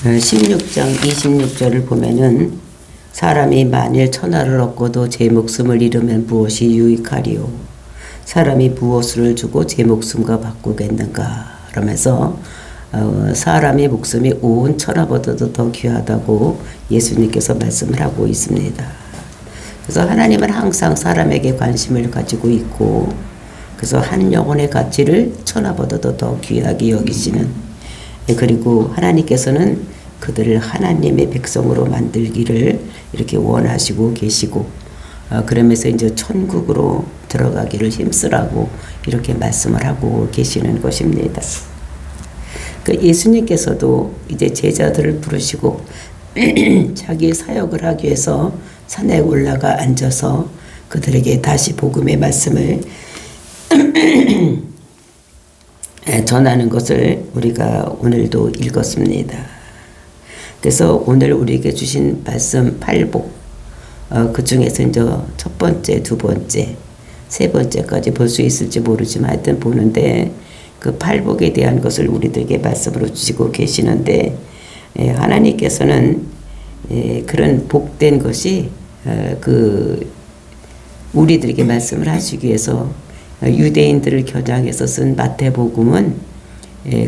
16장 26절을 보면은 사람이 만일 천하를 얻고도 제 목숨을 잃으면 무엇이 유익하리요? 사람이 무엇을 주고 제 목숨과 바꾸겠는가? 그러면서 사람의 목숨이 온 천하보다도 더 귀하다고 예수님께서 말씀을 하고 있습니다. 그래서 하나님은 항상 사람에게 관심을 가지고 있고, 그래서 한 영혼의 가치를 천하보다도 더 귀하게 여기시는, 그리고 하나님께서는 그들을 하나님의 백성으로 만들기를 이렇게 원하시고 계시고, 그러면서 이제 천국으로 들어가기를 힘쓰라고 이렇게 말씀을 하고 계시는 것입니다. 그 예수님께서도 이제 제자들을 부르시고 자기 사역을 하기 위해서 산에 올라가 앉아서 그들에게 다시 복음의 말씀을 전하는 것을 우리가 오늘도 읽었습니다. 그래서 오늘 우리에게 주신 말씀 8복, 그 중에서 이제 첫 번째, 두 번째, 세 번째까지 볼 수 있을지 모르지만 하여튼 보는데, 그 8복에 대한 것을 우리들에게 말씀으로 주시고 계시는데, 하나님께서는 그런 복된 것이 우리들에게 말씀을 하시기 위해서 유대인들을 겨냥해서 쓴 마태복음은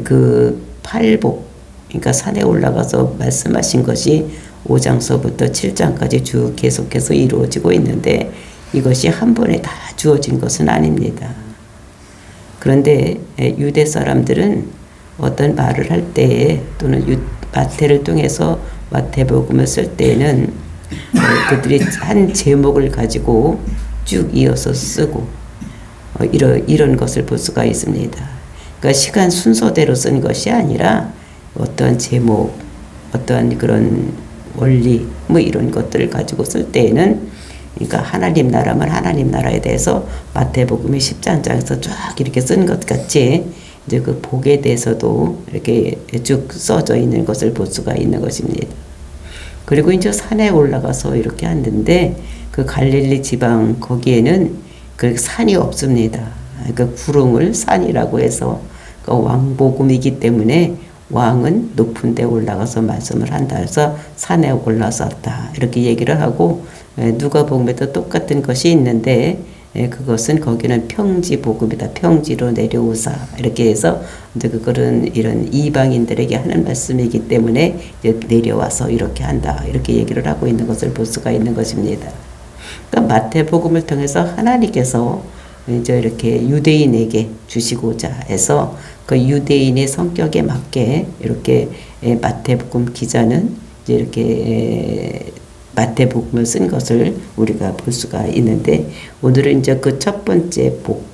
그 8복, 그러니까 산에 올라가서 말씀하신 것이 5장서부터 7장까지 쭉 계속해서 이루어지고 있는데, 이것이 한 번에 다 주어진 것은 아닙니다. 그런데 유대 사람들은 어떤 말을 할 때에, 또는 마태를 통해서 마태복음을 쓸 때에는 그들이 한 제목을 가지고 쭉 이어서 쓰고 이런 것을 볼 수가 있습니다. 그러니까 시간 순서대로 쓴 것이 아니라 어떠한 제목, 어떠한 그런 원리, 뭐 이런 것들을 가지고 쓸 때에는, 그러니까 하나님 나라면 하나님 나라에 대해서 마태복음이 10장에서 쫙 이렇게 쓴 것 같이 이제 그 복에 대해서도 이렇게 쭉 써져 있는 것을 볼 수가 있는 것입니다. 그리고 이제 산에 올라가서 이렇게 앉는데, 그 갈릴리 지방 거기에는 그 산이 없습니다. 그 구름을 산이라고 해서 그 왕복음이기 때문에 왕은 높은 데 올라가서 말씀을 한다 해서 산에 올라섰다 이렇게 얘기를 하고, 누가복음에도 똑같은 것이 있는데 그것은 거기는 평지복음이다, 평지로 내려오사 이렇게 해서 이제 그거는 이런 이방인들에게 하는 말씀이기 때문에 이제 내려와서 이렇게 한다 이렇게 얘기를 하고 있는 것을 볼 수가 있는 것입니다. 그러니까 마태복음을 통해서 하나님께서 이제 이렇게 유대인에게 주시고자 해서 그 유대인의 성격에 맞게 이렇게 마태복음 기자는 이제 이렇게 마태복음을 쓴 것을 우리가 볼 수가 있는데, 오늘은 이제 그 첫 번째 복,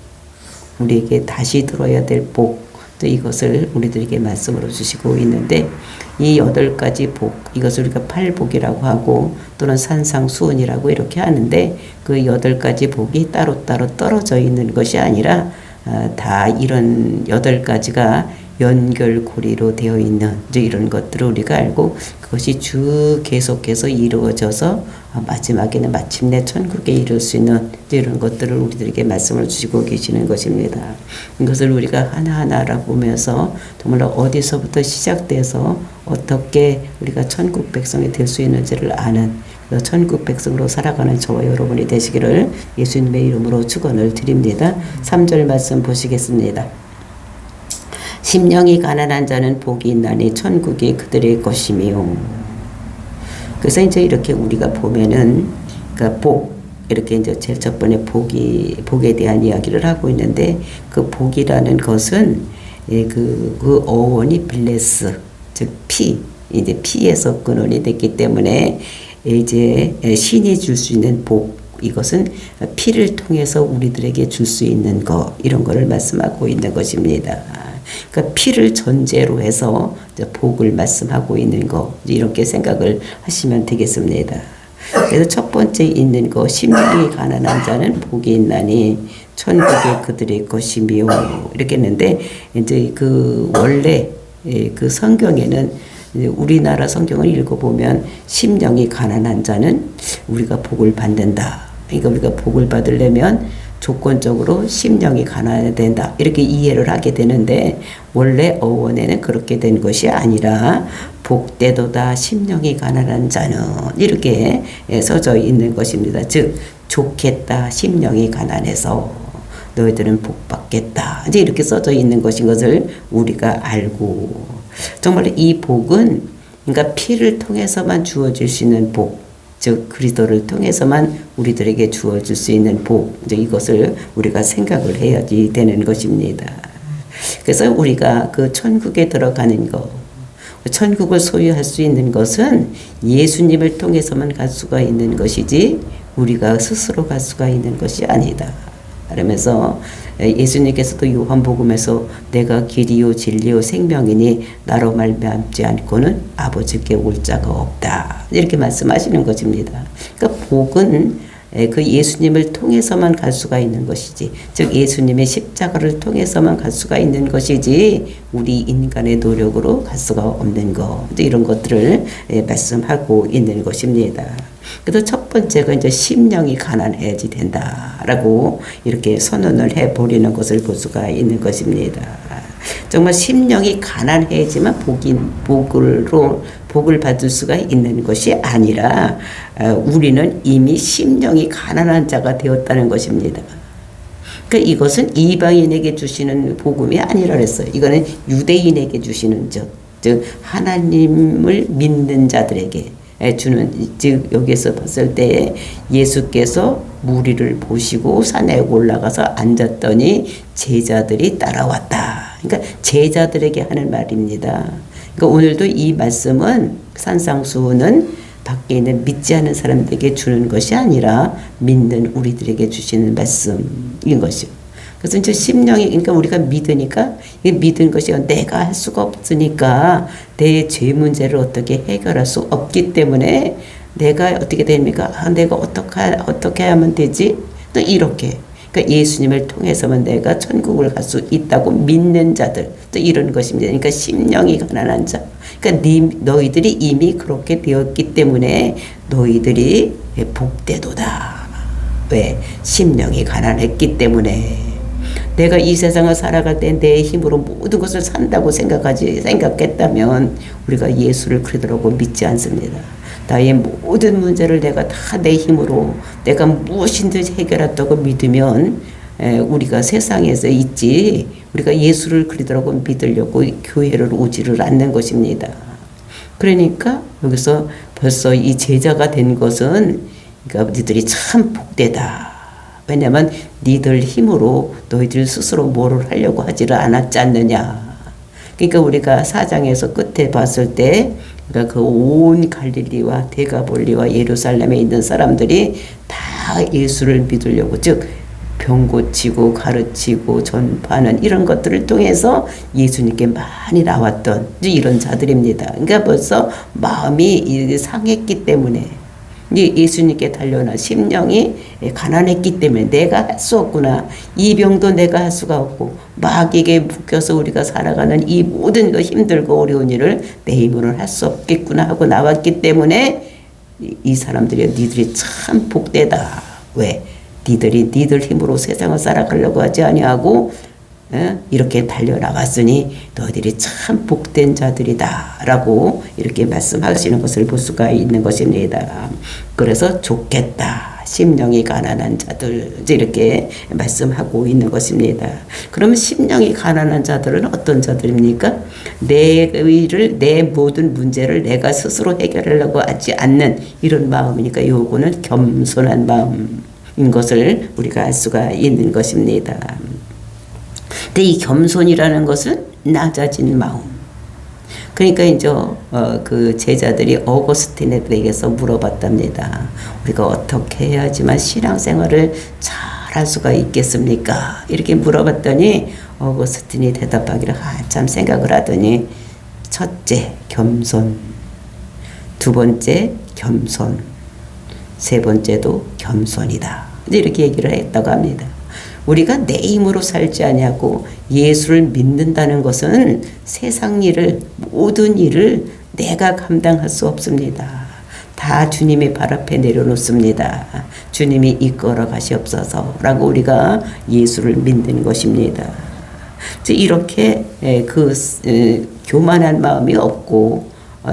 우리에게 다시 들어야 될 복, 또 이것을 우리들에게 말씀으로 주시고 있는데, 이 8가지 복, 이것을 우리가 8복이라고 하고 또는 산상수훈이라고 이렇게 하는데, 그 8가지 복이 따로따로 떨어져 있는 것이 아니라 다 이런 8가지가 연결고리로 되어 있는 이런 것들을 우리가 알고, 그것이 쭉 계속해서 이루어져서 마지막에는 마침내 천국에 이룰 수 있는 이런 것들을 우리들에게 말씀을 주시고 계시는 것입니다. 이것을 우리가 하나하나 알아보면서 정말 어디서부터 시작돼서 어떻게 우리가 천국 백성이 될 수 있는지를 아는 천국 백성으로 살아가는 저와 여러분이 되시기를 예수님의 이름으로 축원을 드립니다. 3절 말씀 보시겠습니다. 심령이 가난한 자는 복이 있나니 천국이 그들의 것이며. 그래서 이제 이렇게 우리가 보면은 그러니까 복, 이렇게 이제 제일 첫 번째 복에 대한 이야기를 하고 있는데, 그 복이라는 것은 그 어원이 블레스, 즉 피, 이제 피에서 근원이 됐기 때문에 이제 신이 줄 수 있는 복, 이것은 피를 통해서 우리들에게 줄 수 있는 것, 이런 거를 말씀하고 있는 것입니다. 그러니까 피를 전제로 해서 복을 말씀하고 있는 거, 이렇게 생각을 하시면 되겠습니다. 그래서 첫 번째 있는 거, 심령이 가난한 자는 복이 있나니 천국이 그들의 것이며 이렇게 했는데, 이제 그 원래 그 성경에는, 우리나라 성경을 읽어보면 심령이 가난한 자는 우리가 복을 받는다. 그러니까 우리가 복을 받으려면 조건적으로 심령이 가난해야 된다. 이렇게 이해를 하게 되는데 원래 어원에는 그렇게 된 것이 아니라 복되도다 심령이 가난한 자는 이렇게 써져 있는 것입니다. 즉 좋겠다 심령이 가난해서 너희들은 복 받겠다. 이제 이렇게 써져 있는 것인 것을 우리가 알고 정말 이 복은 그러니까 피를 통해서만 주어질 수 있는 복, 즉 그리스도를 통해서만 우리들에게 주어질 수 있는 복, 이제 이것을 우리가 생각을 해야지 되는 것입니다. 그래서 우리가 그 천국에 들어가는 것, 천국을 소유할 수 있는 것은 예수님을 통해서만 갈 수가 있는 것이지 우리가 스스로 갈 수가 있는 것이 아니다. 그러면서 예수님께서도 요한복음에서 내가 길이요 진리요 생명이니 나로 말미암지 않고는 아버지께 올 자가 없다. 이렇게 말씀하시는 것입니다. 그러니까 복은 그 예수님을 통해서만 갈 수가 있는 것이지, 즉 예수님의 십자가를 통해서만 갈 수가 있는 것이지 우리 인간의 노력으로 갈 수가 없는 것, 이런 것들을 말씀하고 있는 것입니다. 그래서 첫 번째가 이제 심령이 가난해야지 된다라고 이렇게 선언을 해버리는 것을 볼 수가 있는 것입니다. 정말 심령이 가난해야지만 복을 받을 수가 있는 것이 아니라 우리는 이미 심령이 가난한 자가 되었다는 것입니다. 그러니까 이것은 이방인에게 주시는 복음이 아니라 그랬어요. 이거는 유대인에게 주시는 즉 하나님을 믿는 자들에게 주는, 즉 여기서 봤을 때 예수께서 무리를 보시고 산에 올라가서 앉았더니 제자들이 따라왔다. 그러니까 제자들에게 하는 말입니다. 그러니까 오늘도 이 말씀은 산상수훈은 밖에 있는 믿지 않는 사람들에게 주는 것이 아니라 믿는 우리들에게 주시는 말씀인 것이요. 그래서 이제 심령이, 그러니까 우리가 믿으니까, 믿은 것이 내가 할 수가 없으니까 내 죄 문제를 어떻게 해결할 수 없기 때문에 내가 어떻게 됩니까? 내가 어떻게 하면 되지? 또 이렇게. 그러니까 예수님을 통해서만 내가 천국을 갈 수 있다고 믿는 자들, 또 이런 것입니다. 그러니까 심령이 가난한 자. 그러니까 너희들이 이미 그렇게 되었기 때문에 너희들이 복되도다. 왜? 심령이 가난했기 때문에. 내가 이 세상을 살아갈 때 내 힘으로 모든 것을 산다고 생각했다면 우리가 예수를 그리스도라고 믿지 않습니다. 나의 모든 문제를 내가 다 내 힘으로 내가 무엇인지 해결했다고 믿으면 우리가 세상에서 있지 우리가 예수를 그리스도라고 믿으려고 교회를 오지를 않는 것입니다. 그러니까 여기서 벌써 이 제자가 된 것은 그러니까 너희들이 참 복되다. 왜냐하면 니들 힘으로 너희들 스스로 뭐를 하려고 하지를 않았지 않느냐. 그러니까 우리가 4장에서 끝에 봤을 때 그러니까 그 온 갈릴리와 데가볼리와 예루살렘에 있는 사람들이 다 예수를 믿으려고, 즉 병 고치고 가르치고 전파하는 이런 것들을 통해서 예수님께 많이 나왔던 이런 자들입니다. 그러니까 벌써 마음이 상했기 때문에 예수님께 달려나 심령이 가난했기 때문에 내가 할 수 없구나. 이 병도 내가 할 수가 없고 마귀에게 묶여서 우리가 살아가는 이 모든 거 힘들고 어려운 일을 내 힘으로는 할 수 없겠구나 하고 나왔기 때문에 이 사람들이 니들이 참 복되다. 왜? 니들 힘으로 세상을 살아가려고 하지 아니하고 이렇게 달려나왔으니 너희들이 참 복된 자들이다 라고 이렇게 말씀하시는 것을 볼 수가 있는 것입니다. 그래서 좋겠다. 심령이 가난한 자들 이렇게 말씀하고 있는 것입니다. 그러면 심령이 가난한 자들은 어떤 자들입니까? 내 모든 문제를 내가 스스로 해결하려고 하지 않는 이런 마음이니까 요거는 겸손한 마음인 것을 우리가 알 수가 있는 것입니다. 근데 이 겸손이라는 것은 낮아진 마음. 그러니까 이제 그 제자들이 어거스틴에게서 물어봤답니다. 우리가 어떻게 해야지만 신앙생활을 잘 할 수가 있겠습니까? 이렇게 물어봤더니 어거스틴이 대답하기를 한참 생각을 하더니 첫째 겸손, 두 번째 겸손, 세 번째도 겸손이다. 이렇게 얘기를 했다고 합니다. 우리가 내 힘으로 살지 아니하고 예수를 믿는다는 것은 세상 일을, 모든 일을 내가 감당할 수 없습니다. 다 다 주님의 발 앞에 내려놓습니다. 주님이 이끌어 가시옵소서라고 우리가 예수를 믿는 것입니다. 이렇게 교만한 마음이 없고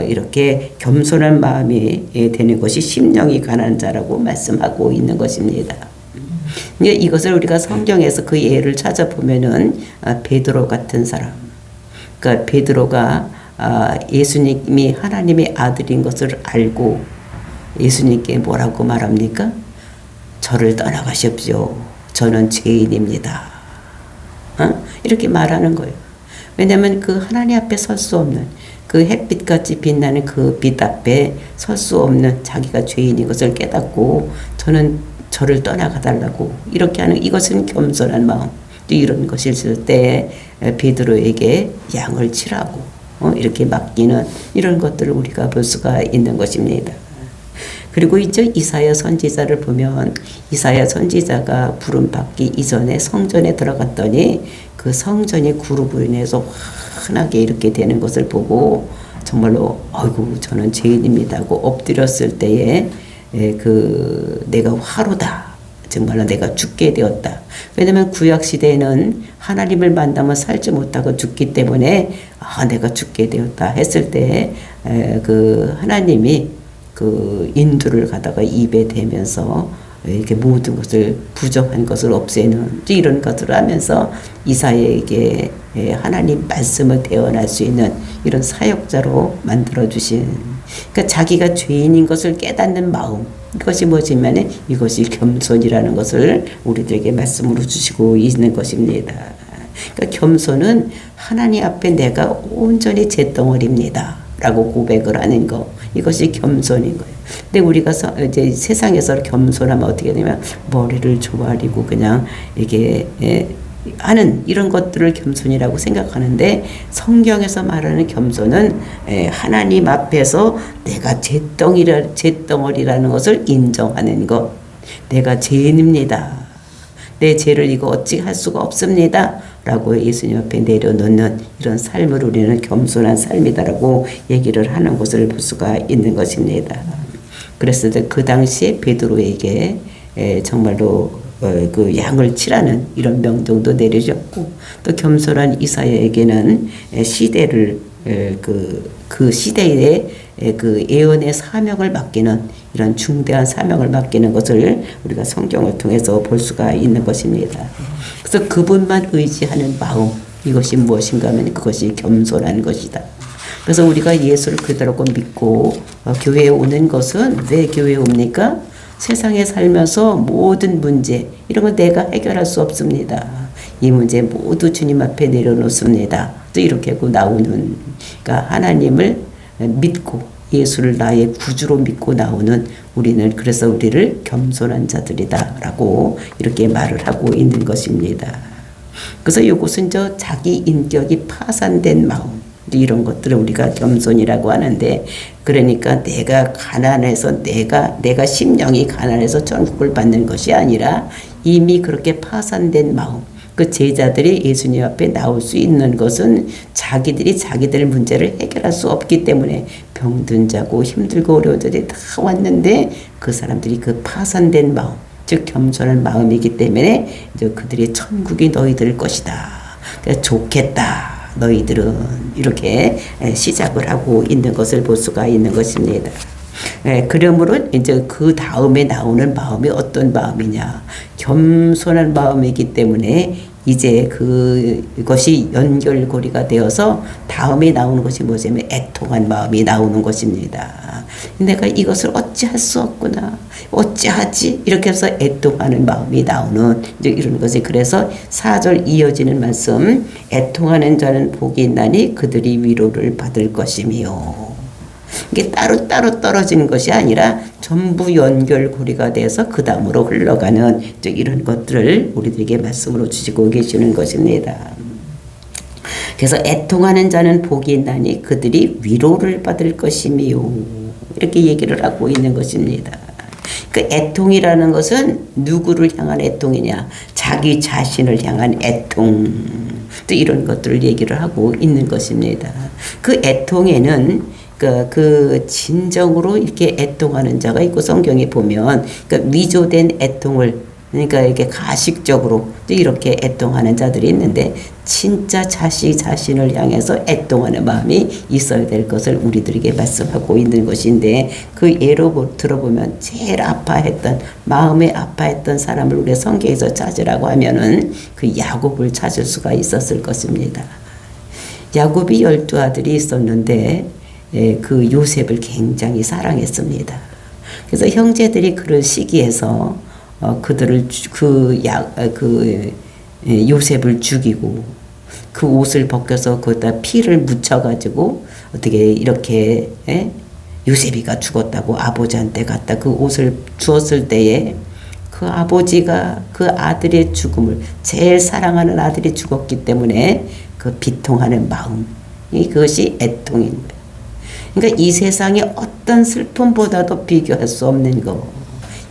이렇게 겸손한 마음이 되는 것이 심령이 가난한 자라고 말씀하고 있는 것입니다. 이것을 우리가 성경에서 그 예를 찾아보면은 베드로 같은 사람, 그러니까 베드로가 예수님이 하나님의 아들인 것을 알고 예수님께 뭐라고 말합니까? 저를 떠나가십시오. 저는 죄인입니다. 이렇게 말하는 거예요. 왜냐하면 그 하나님 앞에 설 수 없는 그 햇빛같이 빛나는 그 빛 앞에 설 수 없는 자기가 죄인인 것을 깨닫고 저를 떠나가 달라고 이렇게 하는 이것은 겸손한 마음. 이런 것이 있을 때 베드로에게 양을 치라고 이렇게 맡기는 이런 것들을 우리가 볼 수가 있는 것입니다. 그리고 이제 이사야 선지자를 보면 이사야 선지자가 부름 받기 이전에 성전에 들어갔더니 그 성전이 구름으로 인해서 환하게 이렇게 되는 것을 보고 정말로 아이고 저는 죄인입니다 하고 엎드렸을 때에 내가 화로다. 정말로 내가 죽게 되었다. 왜냐하면 구약 시대에는 하나님을 만나면 살지 못하고 죽기 때문에 내가 죽게 되었다 했을 때 하나님이 그 인두를 가다가 입에 대면서 이렇게 모든 것을 부정한 것을 없애는 이런 것을 하면서 이사야에게 하나님 말씀을 대언할 수 있는 이런 사역자로 만들어 주신 그러니까 자기가 죄인인 것을 깨닫는 마음 이것이 뭐지만 이것이 겸손이라는 것을 우리들에게 말씀으로 주시고 있는 것입니다. 그러니까 겸손은 하나님 앞에 내가 온전히 잿덩어리입니다 라고 고백을 하는 거 이것이 겸손인 거예요. 근데 우리가 이제 세상에서 겸손하면 어떻게 되냐면 머리를 조아리고 그냥 이게 하는 이런 것들을 겸손이라고 생각하는데 성경에서 말하는 겸손은 하나님 앞에서 내가 잿덩어리라는 것을 인정하는 것. 내가 죄인입니다. 내 죄를 이거 어찌 할 수가 없습니다. 라고 예수님 앞에 내려놓는 이런 삶을 우리는 겸손한 삶이다라고 얘기를 하는 것을 볼 수가 있는 것입니다. 그래서 그 당시에 베드로에게 정말로 그 양을 치라는 이런 명령도 내려졌고 또 겸손한 이사야에게는 시대를 그 시대에 그 예언의 사명을 맡기는 이런 중대한 사명을 맡기는 것을 우리가 성경을 통해서 볼 수가 있는 것입니다. 그래서 그분만 의지하는 마음 이것이 무엇인가 하면 그것이 겸손한 것이다. 그래서 우리가 예수를 그대로 믿고 교회에 오는 것은 왜 교회에 옵니까? 세상에 살면서 모든 문제 이런 거 내가 해결할 수 없습니다. 이 문제 모두 주님 앞에 내려놓습니다. 또 이렇게 하고 나오는 그러니까 하나님을 믿고 예수를 나의 구주로 믿고 나오는 우리는 그래서 우리를 겸손한 자들이다라고 이렇게 말을 하고 있는 것입니다. 그래서 이것은 자기 인격이 파산된 마음 이런 것들을 우리가 겸손이라고 하는데 그러니까 내가 가난해서 내가 심령이 가난해서 천국을 받는 것이 아니라 이미 그렇게 파산된 마음 그 제자들이 예수님 앞에 나올 수 있는 것은 자기들이 자기들 문제를 해결할 수 없기 때문에 병든 자고 힘들고 어려운 자들이 다 왔는데 그 사람들이 그 파산된 마음 즉 겸손한 마음이기 때문에 이제 그들이 천국이 너희들 것이다. 그래서 좋겠다. 너희들은 이렇게 시작을 하고 있는 것을 볼 수가 있는 것입니다. 그러므로 이제 그 다음에 나오는 마음이 어떤 마음이냐. 겸손한 마음이기 때문에 이제 그것이 연결고리가 되어서 다음에 나오는 것이 뭐냐면 애통한 마음이 나오는 것입니다. 내가 이것을 어찌할 수 없구나. 어찌하지? 이렇게 해서 애통하는 마음이 나오는 이제 이런 것이 그래서 4절 이어지는 말씀 애통하는 자는 복이 있나니 그들이 위로를 받을 것이며 이게 따로따로 떨어지는 것이 아니라 전부 연결고리가 돼서 그 다음으로 흘러가는 이런 것들을 우리들에게 말씀으로 주시고 계시는 것입니다. 그래서 애통하는 자는 복이 있나니 그들이 위로를 받을 것이며 이렇게 얘기를 하고 있는 것입니다. 그 애통이라는 것은 누구를 향한 애통이냐? 자기 자신을 향한 애통. 또 이런 것들을 얘기를 하고 있는 것입니다. 그 애통에는 그러니까 그 진정으로 이렇게 애통하는 자가 있고 성경에 보면 그러니까 위조된 애통을 그러니까 이렇게 가식적으로 이렇게 애통하는 자들이 있는데 진짜 자신을 향해서 애통하는 마음이 있어야 될 것을 우리들에게 말씀하고 있는 것인데 그 예로 들어보면 제일 아파했던 마음에 아파했던 사람을 우리 성경에서 찾으라고 하면은 그 야곱을 찾을 수가 있었을 것입니다. 야곱이 12아들이 있었는데 그 요셉을 굉장히 사랑했습니다. 그래서 형제들이 그런 시기에서 그들을 요셉을 죽이고 그 옷을 벗겨서 거기다 피를 묻혀가지고 어떻게 이렇게 요셉이가 죽었다고 아버지한테 갖다 그 옷을 주었을 때에 그 아버지가 그 아들의 죽음을 제일 사랑하는 아들이 죽었기 때문에 그 비통하는 마음 그것이 애통입니다. 그러니까 이 세상에 어떤 슬픔보다도 비교할 수 없는 거.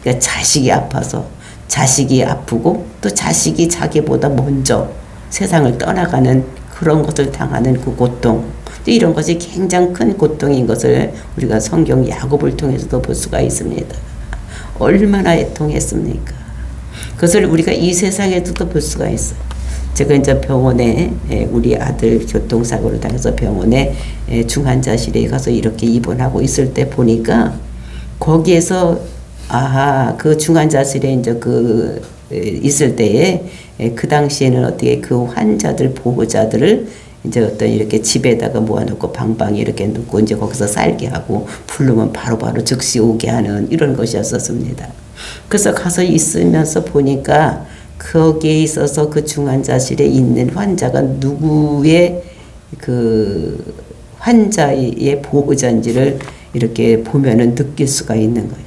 그러니까 자식이 아파서 자식이 아프고 또 자식이 자기보다 먼저 세상을 떠나가는 그런 것을 당하는 그 고통. 이런 것이 굉장히 큰 고통인 것을 우리가 성경 야곱을 통해서도 볼 수가 있습니다. 얼마나 애통했습니까? 그것을 우리가 이 세상에서도 볼 수가 있어요. 제가 이제 병원에 우리 아들 교통사고를 당해서 병원에 중환자실에 가서 이렇게 입원하고 있을 때 보니까 거기에서 그 중환자실에 이제 있을 때에 그 당시에는 어떻게 그 환자들 보호자들을 이제 어떤 이렇게 집에다가 모아놓고 방방에 이렇게 놓고 이제 거기서 살게 하고 부르면 바로바로 즉시 오게 하는 이런 것이었었습니다. 그래서 가서 있으면서 보니까 거기에 있어서 그 중환자실에 있는 환자가 누구의 그 환자의 보호자인지를 이렇게 보면은 느낄 수가 있는 거야.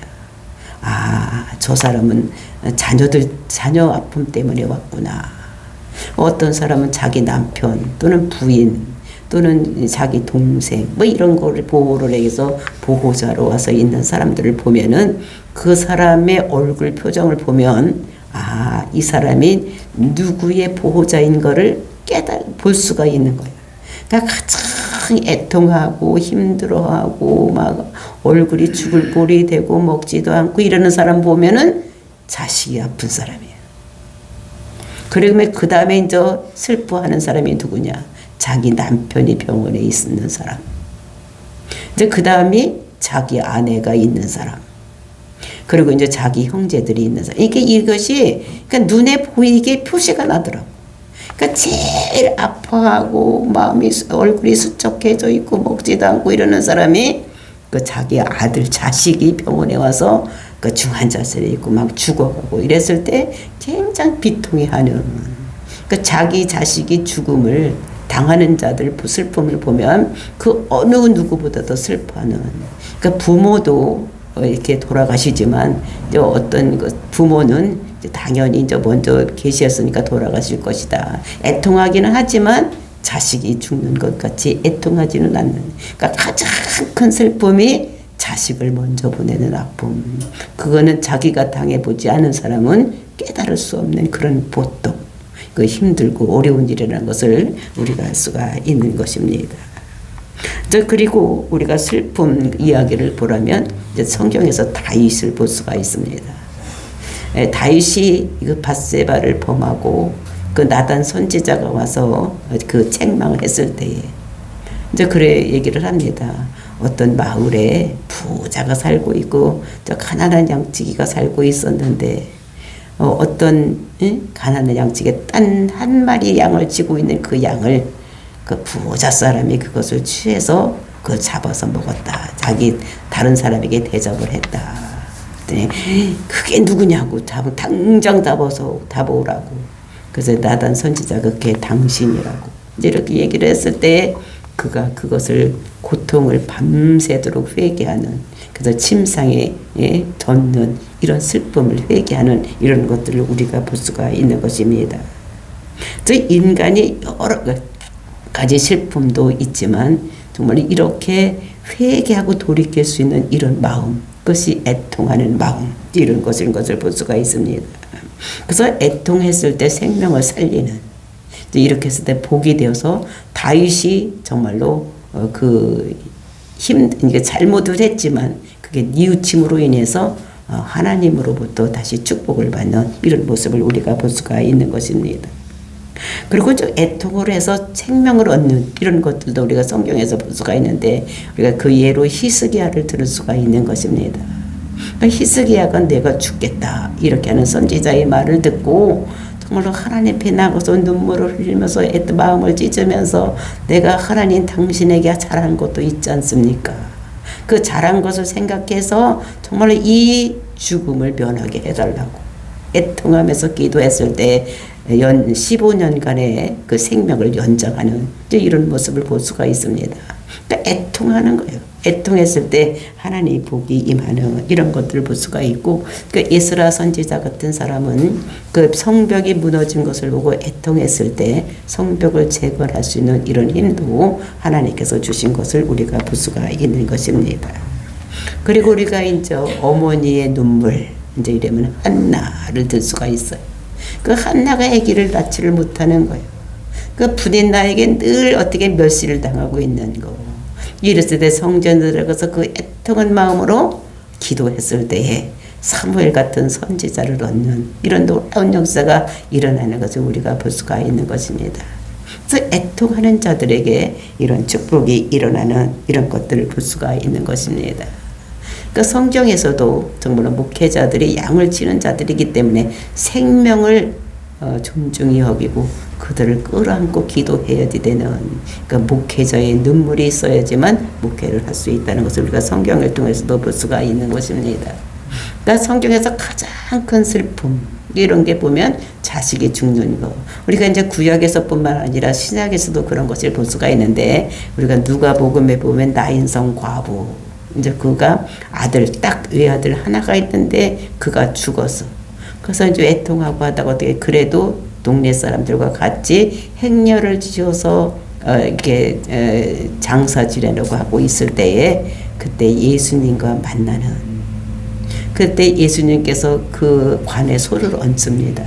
저 사람은 자녀 아픔 때문에 왔구나. 어떤 사람은 자기 남편 또는 부인 또는 자기 동생 뭐 이런 거를 보호를 해서 보호자로 와서 있는 사람들을 보면은 그 사람의 얼굴 표정을 보면 이 사람이 누구의 보호자인 거를 볼 수가 있는 거예요. 그러니까 가장 애통하고 힘들어하고 막 얼굴이 죽을 꼴이 되고 먹지도 않고 이러는 사람 보면은 자식이 아픈 사람이에요. 그러면 그 다음에 이제 슬퍼하는 사람이 누구냐? 자기 남편이 병원에 있는 사람. 이제 그 다음이 자기 아내가 있는 사람. 그리고 이제 자기 형제들이 있는 사람. 이것이 그러니까 눈에 보이게 표시가 나더라고. 그러니까 제일 아파하고 마음이 얼굴이 수척해져 있고 먹지도 않고 이러는 사람이 그 자기 아들 자식이 병원에 와서 그 중환자실에 있고 막 죽어가고 이랬을 때 굉장히 비통해하는. 그 자기 자식이 죽음을 당하는 자들 슬픔을 보면 그 어느 누구보다도 슬퍼하는. 그러니까 부모도 이렇게 돌아가시지만 이제 어떤 부모는 이제 당연히 이제 먼저 계셨으니까 돌아가실 것이다. 애통하기는 하지만 자식이 죽는 것 같이 애통하지는 않는. 그러니까 가장 큰 슬픔이 자식을 먼저 보내는 아픔. 그거는 자기가 당해보지 않은 사람은 깨달을 수 없는 그런 보통. 그 힘들고 어려운 일이라는 것을 우리가 알 수가 있는 것입니다. 그리고 우리가 슬픔 이야기를 보라면 이제 성경에서 다윗을 볼 수가 있습니다. 다윗이 그 밧세바를 범하고 그 나단 선지자가 와서 그 책망을 했을 때에 이제 그래 얘기를 합니다. 어떤 마을에 부자가 살고 있고 저 가난한 양치기가 살고 있었는데 어떤 가난한 양치기에 딴 한 마리 양을 쥐고 있는 그 양을 그 부자 사람이 그것을 취해서 그걸 잡아서 먹었다. 다른 사람에게 대접을 했다. 그게 누구냐고 당장 잡아오라고. 그래서 나단 선지자가 그게 당신이라고 이렇게 얘기를 했을 때 그가 그것을 고통을 밤새도록 회개하는, 그래서 침상에 젖는 이런 슬픔을 회개하는 이런 것들을 우리가 볼 수가 있는 것입니다. 인간이 여러 가지 슬픔도 있지만 정말 이렇게 회개하고 돌이킬 수 있는 이런 마음, 그것이 애통하는 마음, 이런 것을 볼 수가 있습니다. 그래서 애통했을 때 생명을 살리는, 이렇게 했을 때 복이 되어서 다윗이 정말로 그 이게 잘못을 했지만 그게 뉘우침으로 인해서 하나님으로부터 다시 축복을 받는 이런 모습을 우리가 볼 수가 있는 것입니다. 그리고 좀 애통을 해서 생명을 얻는 이런 것들도 우리가 성경에서 볼 수가 있는데 우리가 그 예로 히스기야를 들을 수가 있는 것입니다. 히스기야가 내가 죽겠다 이렇게 하는 선지자의 말을 듣고 정말로 하나님 앞에 나가서 눈물을 흘리면서 마음을 찢으면서 내가 하나님 당신에게 잘한 것도 있지 않습니까? 그 잘한 것을 생각해서 정말로 이 죽음을 면하게 해달라고 애통하면서 기도했을 때 15년간의 그 생명을 연장하는 이런 모습을 볼 수가 있습니다. 그러니까 애통하는 거예요. 애통했을 때 하나님의 복이 임하는 이런 것들을 볼 수가 있고, 그 에스라 선지자 같은 사람은 그 성벽이 무너진 것을 보고 애통했을 때 성벽을 재건할 수 있는 이런 힘도 하나님께서 주신 것을 우리가 볼 수가 있는 것입니다. 그리고 우리가 이제 어머니의 눈물, 이제 이러면 한나를 들 수가 있어요. 그 한나가 아기를 낳지를 못하는 거예요. 그 부인 나에게 늘 어떻게 멸시를 당하고 있는 거. 이랬을 때 성전에 들어가서 그 애통한 마음으로 기도했을 때에 사무엘 같은 선지자를 얻는 이런 놀라운 역사가 일어나는 것을 우리가 볼 수가 있는 것입니다. 그래서 애통하는 자들에게 이런 축복이 일어나는 이런 것들을 볼 수가 있는 것입니다. 그 성경에서도 정말 목회자들이 양을 치는 자들이기 때문에 생명을 존중히 여기고 그들을 끌어안고 기도해야 되는, 그러니까 목회자의 눈물이 있어야지만 목회를 할 수 있다는 것을 우리가 성경을 통해서도 볼 수가 있는 것입니다. 그러니까 성경에서 가장 큰 슬픔 이런 게 보면 자식이 죽는 거. 우리가 이제 구약에서뿐만 아니라 신약에서도 그런 것을 볼 수가 있는데 우리가 누가복음에 보면 나인성 과부, 이제 그가 딱 외아들 하나가 있는데 그가 죽었어. 그래서 이제 애통하고 하다가 어떻게 그래도 동네 사람들과 같이 행렬을 지어서 이렇게 장사 지내려고 하고 있을 때에 그때 예수님과 만나는, 그때 예수님께서 그 관에 손을 얹습니다.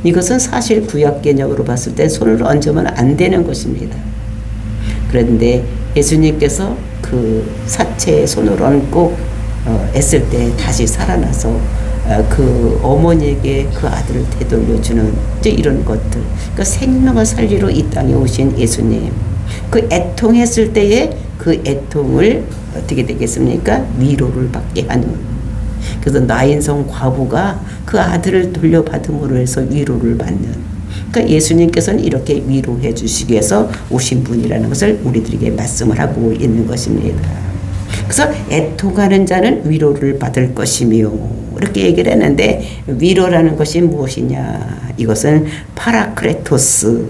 이것은 사실 구약 개념으로 봤을 때 손을 얹으면 안 되는 것입니다. 그런데 예수님께서 그 사체에 손을 얹고 했을 때 다시 살아나서 그 어머니에게 그 아들을 되돌려주는 이제 이런 것들. 그러니까 생명을 살리러 이 땅에 오신 예수님. 그 애통했을 때에 그 애통을 어떻게 되겠습니까? 위로를 받게 하는. 그래서 나인성 과부가 그 아들을 돌려받음으로 해서 위로를 받는. 그러니까 예수님께서는 이렇게 위로해 주시기 위해서 오신 분이라는 것을 우리들에게 말씀을 하고 있는 것입니다. 그래서 애통하는 자는 위로를 받을 것이며 이렇게 얘기를 했는데 위로라는 것이 무엇이냐? 이것은 파라크레토스,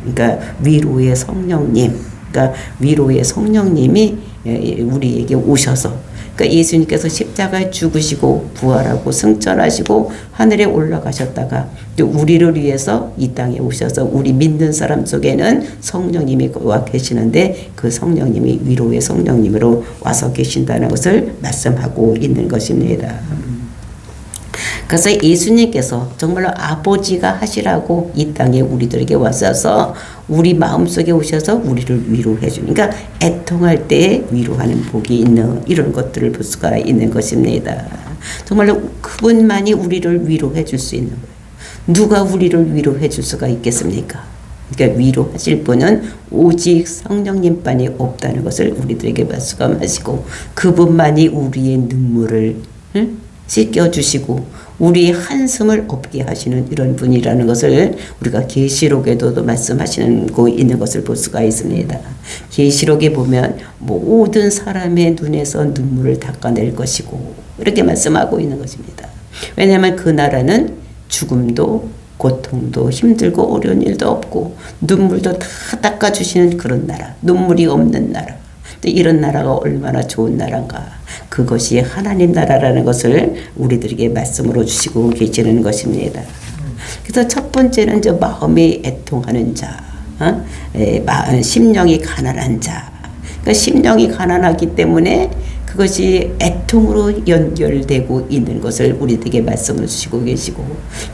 그러니까 위로의 성령님, 그러니까 위로의 성령님이 우리에게 오셔서, 그러니까 예수님께서 십자가에 죽으시고 부활하고 승천하시고 하늘에 올라가셨다가 또 우리를 위해서 이 땅에 오셔서 우리 믿는 사람 속에는 성령님이 와 계시는데 그 성령님이 위로의 성령님으로 와서 계신다는 것을 말씀하고 있는 것입니다. 그래서 예수님께서 정말로 아버지가 하시라고 이 땅에 우리들에게 와서 우리 마음속에 오셔서 우리를 위로해 주니까 애통할 때에 위로하는 복이 있는 이런 것들을 볼 수가 있는 것입니다. 정말로 그분만이 우리를 위로해 줄 수 있는 거예요. 누가 우리를 위로해 줄 수가 있겠습니까? 그러니까 위로하실 분은 오직 성령님만이 없다는 것을 우리들에게 말씀하시고 그분만이 우리의 눈물을 씻겨주시고 우리의 한숨을 없게 하시는 이런 분이라는 것을 우리가 계시록에도 말씀하시는 거 있는 것을 볼 수가 있습니다. 계시록에 보면 모든 사람의 눈에서 눈물을 닦아낼 것이고 이렇게 말씀하고 있는 것입니다. 왜냐하면 그 나라는 죽음도 고통도 힘들고 어려운 일도 없고 눈물도 다 닦아주시는 그런 나라, 눈물이 없는 나라. 이런 나라가 얼마나 좋은 나라인가. 그것이 하나님 나라라는 것을 우리들에게 말씀으로 주시고 계시는 것입니다. 그래서 첫 번째는 저 마음이 애통하는 자, 심령이 가난한 자. 그러니까 심령이 가난하기 때문에 그것이 애통으로 연결되고 있는 것을 우리들에게 말씀을 주시고 계시고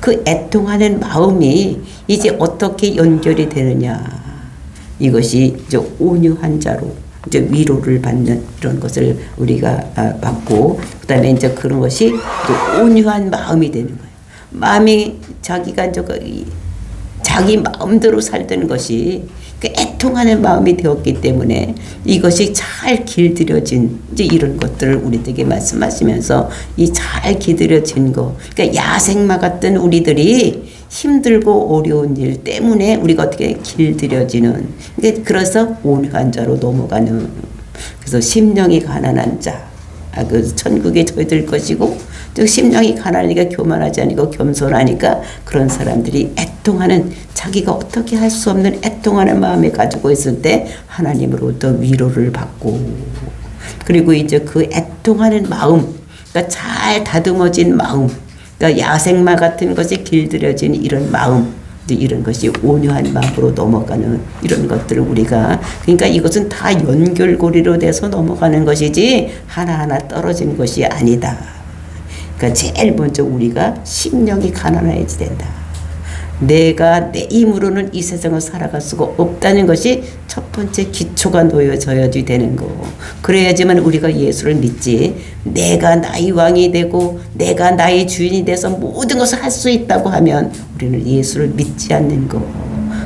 그 애통하는 마음이 이제 어떻게 연결이 되느냐. 이것이 이제 온유한 자로 이제 위로를 받는 이런 것을 우리가 받고, 그다음에 이제 그런 것이 또 온유한 마음이 되는 거예요. 마음이 자기가 자기 마음대로 살던 것이 그 애통하는 마음이 되었기 때문에 이것이 잘 길들여진 이제 이런 것들을 우리들에게 말씀하시면서 이 잘 길들여진 거, 그러니까 야생마 같은 우리들이 힘들고 어려운 일 때문에 우리가 어떻게 길들여지는, 그래서 온유한 자로 넘어가는, 그래서 심령이 가난한 자, 그 천국에 저희들 것이고, 또 심령이 가난하니까 교만하지 아니고 겸손하니까 그런 사람들이 애통하는, 자기가 어떻게 할 수 없는 애통하는 마음을 가지고 있을 때 하나님으로부터 위로를 받고, 그리고 이제 그 애통하는 마음, 그러니까 잘 다듬어진 마음, 그러니까 야생마 같은 것이 길들여진 이런 마음, 이런 것이 온유한 마음으로 넘어가는 이런 것들을 우리가, 그러니까 이것은 다 연결고리로 돼서 넘어가는 것이지 하나하나 떨어진 것이 아니다. 그러니까 제일 먼저 우리가 심령이 가난해야 된다. 내가 내 힘으로는 이 세상을 살아갈 수가 없다는 것이 첫 번째 기초가 놓여져야 되는 거. 그래야지만 우리가 예수를 믿지. 내가 나의 왕이 되고 내가 나의 주인이 돼서 모든 것을 할 수 있다고 하면 우리는 예수를 믿지 않는 거.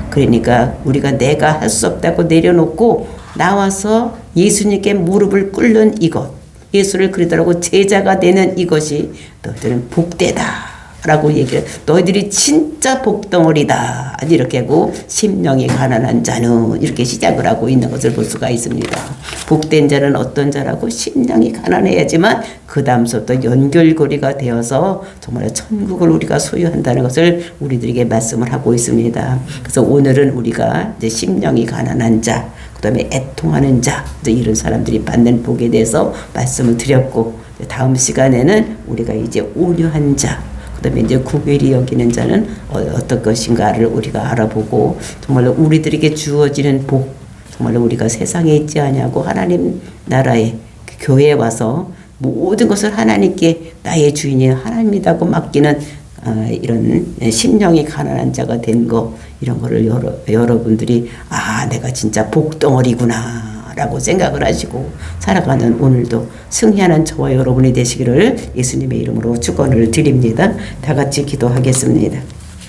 그러니까 우리가 내가 할 수 없다고 내려놓고 나와서 예수님께 무릎을 꿇는 이것, 예수를 그리더라고 제자가 되는 이것이 너희들은 복되다 라고 얘기해요. 너희들이 진짜 복덩어리다 이렇게 하고, 심령이 가난한 자는 이렇게 시작을 하고 있는 것을 볼 수가 있습니다. 복된 자는 어떤 자라고? 심령이 가난해야지만 그 다음부터 연결고리가 되어서 정말 천국을 우리가 소유한다는 것을 우리들에게 말씀을 하고 있습니다. 그래서 오늘은 우리가 이제 심령이 가난한 자, 그 다음에 애통하는 자, 이제 이런 사람들이 받는 복에 대해서 말씀을 드렸고, 다음 시간에는 우리가 이제 온유한 자, 그 다음에 이제 구별이 여기는 자는 어떤 것인가를 우리가 알아보고, 정말로 우리들에게 주어지는 복, 정말로 우리가 세상에 있지 아니하고 하나님 나라에 교회에 와서 모든 것을 하나님께 나의 주인이 하나님이라고 맡기는 이런 심령이 가난한 자가 된 거, 이런 거를 여러분들이 내가 진짜 복덩어리구나 라고 생각을 하시고 살아가는 오늘도 승리하는 저와 여러분이 되시기를 예수님의 이름으로 축원을 드립니다. 다 같이 기도하겠습니다.